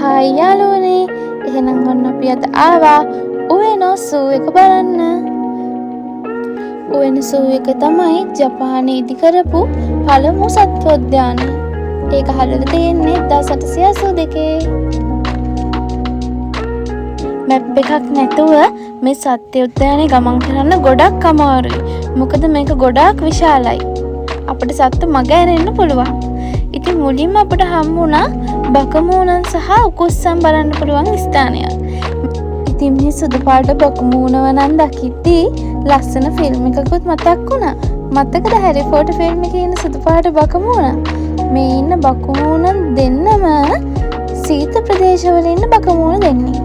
Hi යාළුවනේ, එහෙනම් ඔන්න අපි අද ආවා උවෙනෝ සූ එක බලන්න. උවෙනෝ සූ එක තමයි ජපානයේ ඉදි කරපු පළමු සත්වෝද්‍යානය. ඒක හදලා තියෙන්නේ 1882. මැප් එකක් නැතුව මේ සත්වෝද්‍යානයේ ගමන් කරන්න ගොඩක් අමාරුයි. මොකද මේක ගොඩාක් විශාලයි. අපිට සත්තු මග ඇරෙන්න පුළුවන්. ඉතින් මුලින්ම අපිට හම්බුණා බකමූණන් සහ උකුස්සන් බලන්න පුළුවන් ස්ථානයක්. ඉතින් මේ සුදු පාට බකමූණ වනන් දකිද්දී ලස්සන ෆිල්ම් එකකුත් මතක් වුණා. මතකද හැරි පොටර් ෆිල්ම් එකේ ඉන්න සුදු පාට බකමූණ? මේ ඉන්න බකමූණන් දෙන්නම සීත ප්‍රදේශවල ඉන්න බකමූණ දෙන්නේ.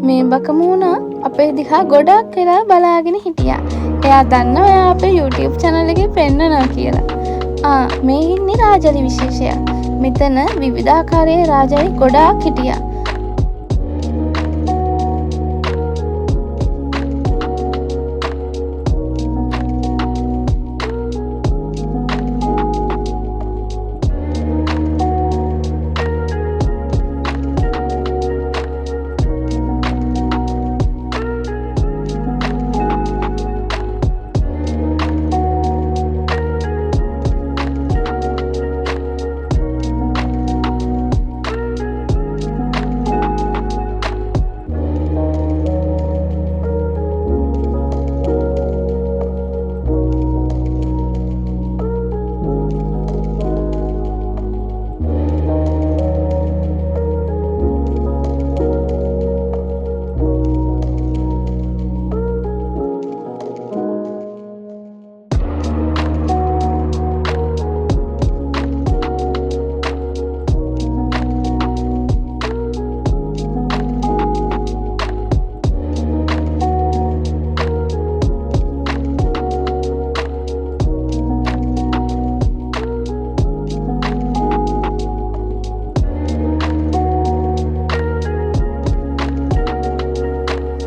මේ බකමූණා අපේ දිහා ගොඩක් වෙලා බලාගෙන හිටියා. එයා දන්නවා එයා අපේ YouTube channel එකේ පෙන්නනවා කියලා. මේ ඉන්නේ රාජලි විශේෂයක්. මෙතන විවිධාකාරයේ රාජලි ගොඩාක් හිටියා.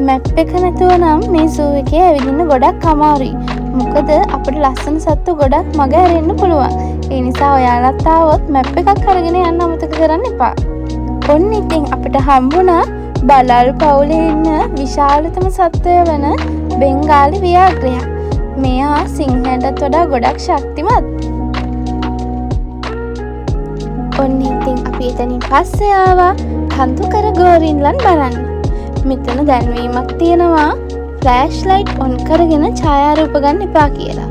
මැප් එක නැතුව නම් මේ සූ එකේ ඇවිදින්න ගොඩක් අමාරුයි. මොකද අපිට ලස්සන සත්තු ගොඩක් මග හැරෙන්න පුළුවන්. ඒ නිසා ඔයාලත් ආවොත් මැප් එකක් අරගෙන යන්න අමතක කරන්න එපා. ඔන්න ඉතින් අපිට හම්බුණා බලාල් පවුලේ ඉන්න විශාලතම සත්වය වන බෙන්ගාලි ව්‍යාඝ්‍රයා. මෙයා සිංහයන්ටත් වඩා ගොඩක් ශක්තිමත්. ඔන්න ඉතින් අපි එතනින් පස්සේ ආවා කඳුකර ගෝරිල්ලන් බලන්න. මෙතන දැන්වීමක් තියෙනවා ෆ්ලෑෂ් ලයිට් ඔන් කරගෙන ඡායාරූප ගන්න එපා කියලා.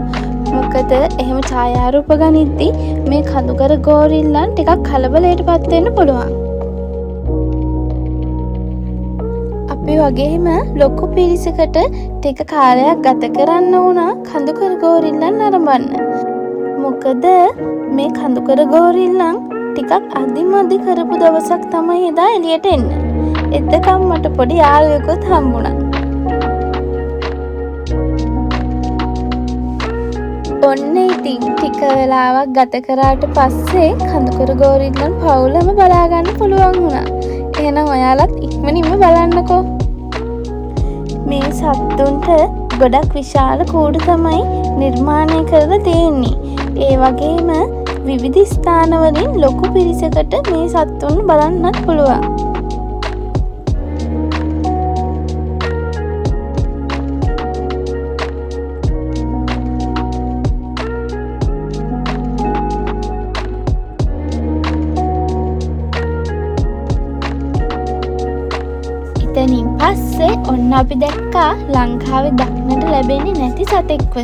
මොකද එහෙම ඡායාරූප ගනිද්දී මේ කඳුකර ගෝරිල්ලන් ටිකක් කලබලයටපත් වෙන්න පුළුවන්. අපි වගේම ලොකු පිරිසකට ටික කාලයක් ගත කරන්න වුණා කඳුකර ගෝරිල්ලන් අරඹන්න. මොකද මේ කඳුකර ගෝරිල්ලන් ටිකක් අදිමදි කරපු දවසක් තමයි එදා එළියට එන්නේ. එතකම් මට පොඩි යාළුවෙකුත් හම්බුණා. ඔන්න ඉතින් ටික වෙලාවක් ගත කරාට පස්සේ කඳුකර ගෝරිල්ලන් පවුලම බලා ගන්න පුළුවන් වුණා. එහෙනම් ඔයාලත් ඉක්මනින්ම බලන්නකෝ. මේ සත්තුන්ට ගොඩක් විශාල කූඩු තමයි නිර්මාණය කරලා තියෙන්නේ. ඒ වගේම විවිධ ස්ථානවලින් ලොකු පිරිසකට මේ සත්තුන් බලන්නත් පුළුවන්. එතනින් පස්සේ ඔන්න අපි දැක්කා ලංකාවේ දක්නට ලැබෙන්නේ නැති සතෙක්ව.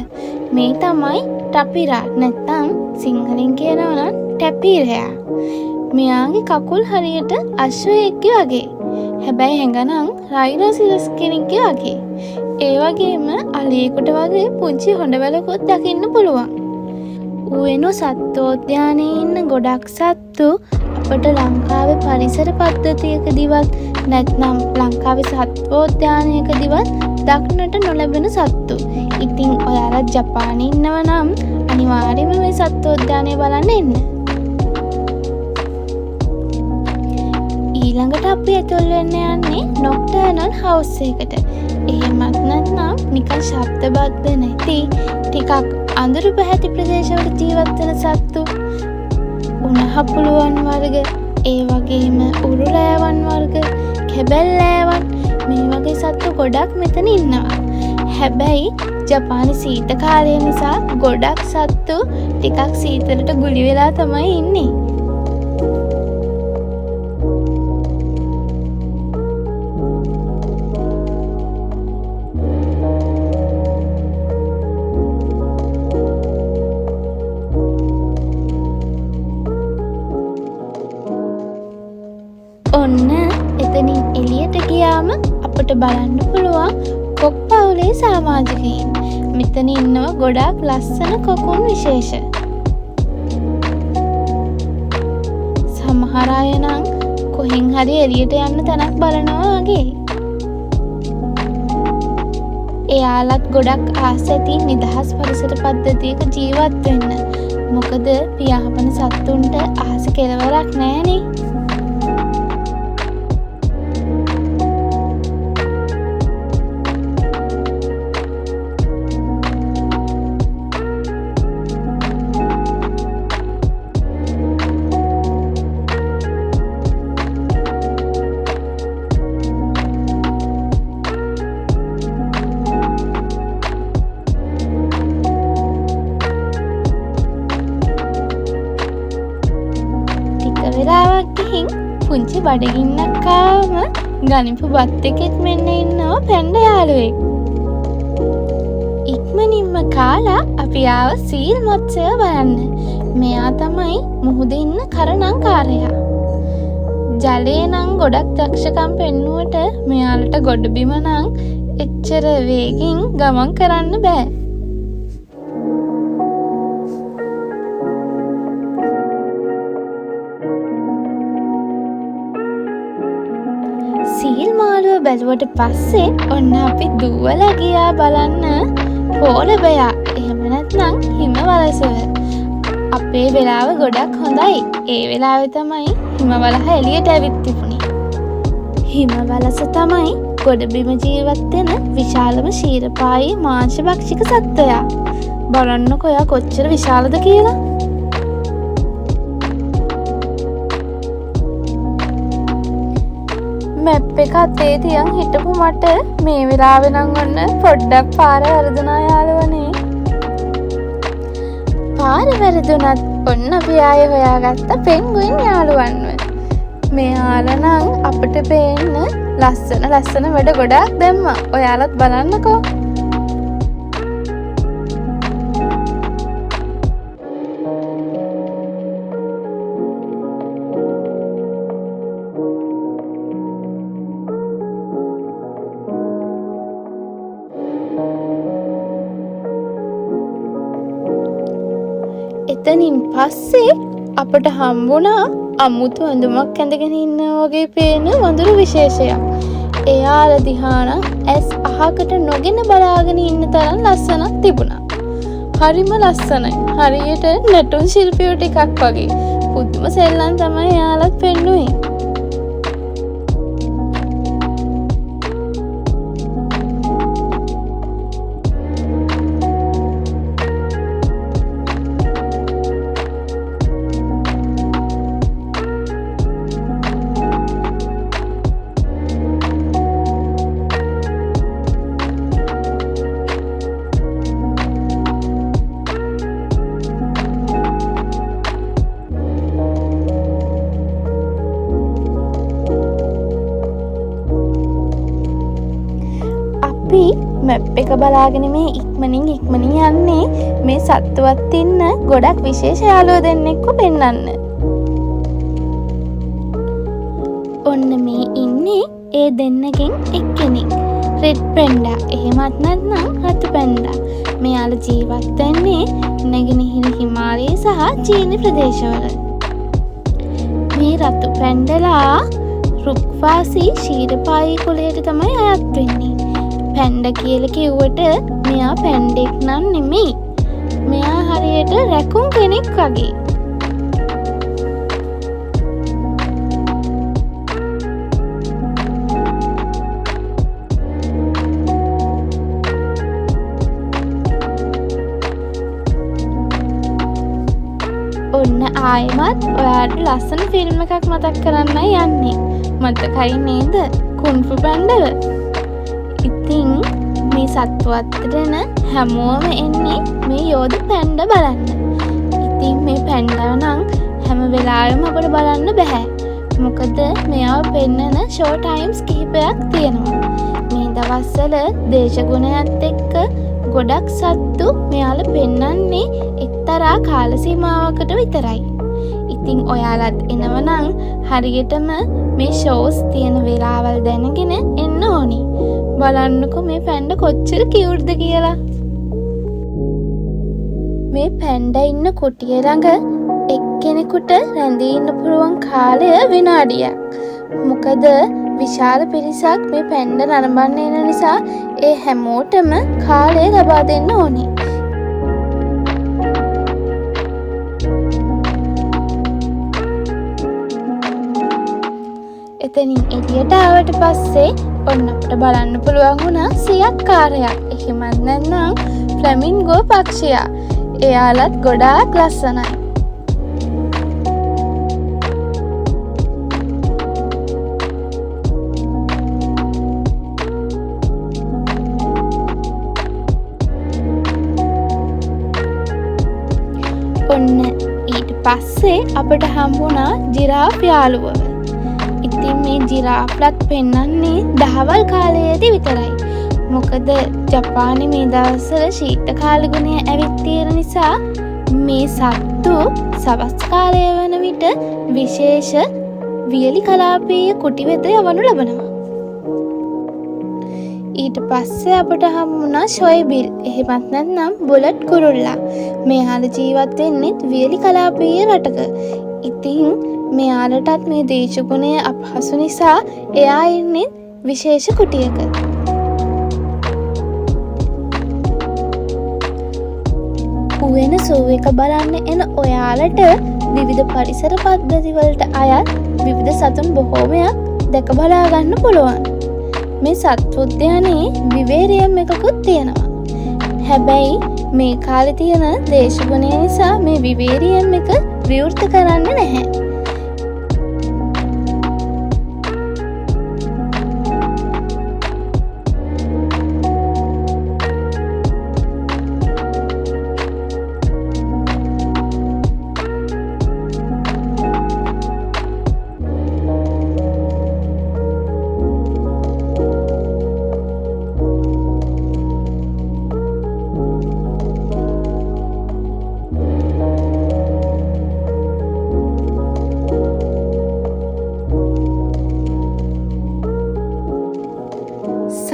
මේ තමයි ටපිරා නැත්නම් සිංහලෙන් කියනවා නම් ටැපිරයා. මෙයාගේ කකුල් හරියට අශ්වයෙක්ගේ වගේ. හැබැයි හැඟනම් රයිනෝසිරස් කෙනෙක්ගේ වගේ. ඒ වගේම අලියෙකුට වගේ පුංචි හොඬවැලකුත් දකින්න පුළුවන්. උවෙනෝ සත්වෝද්‍යානයේ ඉන්න ගොඩක් සත්තු අපට ලංකාවේ පරිසර පද්ධතියකදීවත් නැත්නම් ලංකාවේ සත්වෝද්‍යානයකදීවත් දක්නට නොලැබෙන සත්තු. ඉතින් ඔයාලා ජපානයේ ඉන්නව නම් අනිවාර්යයෙන්ම මේ සත්වෝද්‍යානය බලන්න එන්න. ඊළඟට අපි ඇතුල් වෙන්න යන්නේ නොක්ටර්නල් හවුස් එකට. එහෙමත් නැත්නම් නිකන් ශබ්දබද්ද නැති ටිකක් අඳුරු පැහැති ප්‍රදේශවල ජීවත් වෙන සත්තු. උණහපුළුවන් වර්ග, ඒ වගේම උරුලෑවන් වර්ග, කැබැල්ලෑවන්, මේ වගේ සත්තු ගොඩක් මෙතන ඉන්නවා. හැබැයි ජපානයේ සීත කාලය නිසා ගොඩක් සත්තු ටිකක් සීතලට ගුලි වෙලා තමයි ඉන්නේ. ඔන්න එතනින් එළියට ගියාම අපට බලන්න පුළුවන් කොක් පවුලේ සමාජිකයින්. මෙතන ඉන්නවා ගොඩාක් ලස්සන කොකුන් විශේෂ. සමහර අය නම් කොහෙන් හරි එළියට යන්න තැනක් බලනවා වගේ. එයාලත් ගොඩක් ආස ඇති නිදහස් පරිසර පද්ධතියක ජීවත් වෙන්න. මොකද පියාඹන සත්තුන්ට ආස කෙලවරක් නැහැනේ. වෙලාවක් ගිහින් පුංචි බඩගින්නක් ආවම ගනිපු බත් එකෙත් මෙන්න ඉන්නවා පැණ්ඩ යාළුවෙක්. ඉක්මනින්ම කාලා අපි ආව සීල් මත්ස්‍යය බලන්න. මෙයා තමයි මුහුදේ ඉන්න කරණංකාරයා. ජලයේ නම් ගොඩක් දක්ෂකම් පෙන්නුවට මෙයාලට ගොඩබිම නම් එච්චර වේගෙන් ගමන් කරන්න බෑ. සීල් මාළුව බැලුවට පස්සේ ඔන්න අපි දුවලා ගියා බලන්න පෝරබයා. එහෙම නැත්නම් හිමවලසව. අපේ වෙලාව ගොඩක් හොඳයි. ඒ වෙලාවේ තමයි හිමවලහ එළියට ඇවිත් තිබුණේ. හිමවලස තමයි ගොඩබිම ජීවත් වෙන විශාලම ක්ෂීරපායී මාංශභක්ෂික සත්වයා. බලන්නකෝ එයා කොච්චර විශාලද කියලා. මැප් එක අතේ තියන් හිටපු මට මේ වෙලාවෙ නම් ඔන්න පොඩ්ඩක් පාර වැරදුනා යාළුවනේ. පාර වැරදුනත් ඔන්න අපි ආයෙ හොයාගත්ත පෙන්ගුයින් යාළුවන්ව. මෙයාලා නම් අපිට පේන්න ලස්සන වැඩ ගොඩක් දැම්මා. ඔයාලත් බලන්නකෝ. එතනින් පස්සේ අපට හම්බුණා අමුතු ඇඳුමක් ඇඳගෙන ඉන්නා වගේ පේන වඳුරු විශේෂයක්. එයාලා දිහාන ඇස් අහකට නොගෙන බලාගෙන ඉන්න තරම් ලස්සනක් තිබුණා. හරිම ලස්සනයි. හරියට නැටුම් ශිල්පියෝ ටිකක් වගේ. පුදුම සෙල්ලම් තමයි එයාලත් පෙන්නුවේ. මැප් එක බලාගෙන මේ ඉක්මනින් යන්නේ මේ සත්තුවත් ඉන්න ගොඩක් විශේෂ යාළුවෝ දෙන්නෙක්ව පෙන්වන්න. ඔන්න මේ ඉන්නේ ඒ දෙන්නගෙන් එක්කෙනෙක්. Red panda. එහෙමත් නැත්නම් රතු පැන්ඩා. මෙයාලා ජීවත් වෙන්නේ නැගෙනහිර හිමාලයේ සහ චීන ප්‍රදේශවල. මේ රතු පැන්ඩලා රුක්වාසී ශීරපායි කුලයට තමයි අයත් වෙන්නේ. පැන්ඩ කියල කිව්වට මෙයා පැන්ඩෙක් නම් නෙමෙයි. මෙයා හරියට රැකුන් කෙනෙක් වගේ. ඔන්න ආයෙමත් ඔයාට ලස්සන ෆිල්ම් එකක් මතක් කරන්න යන්නේ. මතකයි නේද? කුන්ෆු පැන්ඩව. ඉතින් මේ සත්තු අතරන හැමෝම එන්නේ මේ යෝධ පැන්ඩ බලන්න. ඉතින් මේ පැන්ඩව නම් හැම වෙලාවෙම අපට බලන්න බෑ. මොකද මෙයාව පෙන්නන ෂෝ ටයිම්ස් කිහිපයක් තියෙනවා. මේ දවස්වල දේශගුණයත් එක්ක ගොඩක් සත්තු මෙයාලා පෙන්නන්නේ එක්තරා කාල සීමාවකට විතරයි. ඉතින් ඔයාලත් එනවනම් හරියටම මේ ෂෝස් තියෙන වෙලාවල් දැනගෙන එන්න ඕනි. බලන්නකො මේ පැන්ඩ කොච්චර කියුට්ද කියලා. මේ පැන්ඩ ඉන්න කුටිය ළඟ එක්කෙනෙකුට රැඳී ඉන්න පුළුවන් කාලය විනාඩියක්. මොකද විශාල පිරිසක් මේ පැන්ඩ නරඹන්න එන නිසා ඒ හැමෝටම කාලය ලබා දෙන්න ඕනේ. එතනින් එළියට ආවට පස්සේ ඔන්න අපට බලන්න පුළුවන් වුණා සියක්කාරයක්. එහෙමත් නැත්නම් ෆ්ලැමින්ගෝ පක්ෂියා. එයාලත් ගොඩාක් ලස්සනයි. ඔන්න ඊට පස්සේ අපට හම්බුණා ජිරාෆ් යාළුවව. ඉතින් මේ ජිරාෆ්ලත් පෙන්නන්නේ දහවල් කාලයේදී විතරයි. මොකද ජපානයේ මේ දවස්වල ශීත කාලගුණය ඇවිත් තියෙන නිසා මේ සත්තු සවස් කාලය වන විට විශේෂ වියලි කලාපීය කුටි වෙත යවනු ලබනවා. ඊට පස්සේ අපට හම්බුණා ෂොයිබිල්. එහෙමත් නැත්නම් බුලට් කුරුල්ලා. මෙයාලා ජීවත් වෙන්නේ වියලි කලාපීය රටක. ඉතින් මෙයාලටත් මේ දේශගුණය අපහසු නිසා එයා ඉන්නේ විශේෂ කුටියක. උවෙන සූ එක බලන්න එන ඔයාලට විවිධ පරිසර පද්ධති වලට අයත් විවිධ සතුන් බොහෝමයක් දැක බලා ගන්න පුළුවන්. මේ සත්ව උද්‍යානයේ විවේරියම් එකකුත් තියෙනවා. හැබැයි මේ කාලේ තියෙන දේශගුණය නිසා මේ විවේරියම් එක විවෘත කරන්නේ නැහැ.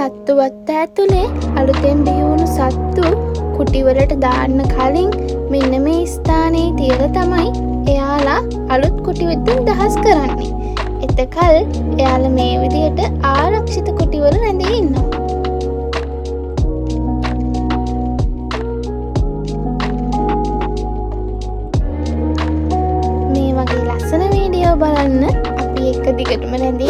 සත්තුවත් ඇතුලේ අලුතෙන් බිහිවුණු සත්තු කුටිවලට දාන්න කලින් මෙන්න මේ ස්ථානයේ තියලා තමයි එයාලා අලුත් කුටිවලින් දහස් කරන්නේ. එතකල් එයාලා මේ විදිහට ආරක්ෂිත කුටිවල රැඳී ඉන්නවා. මේ වගේ ලස්සන වීඩියෝ බලන්න අපි එක්ක දිගටම රැඳී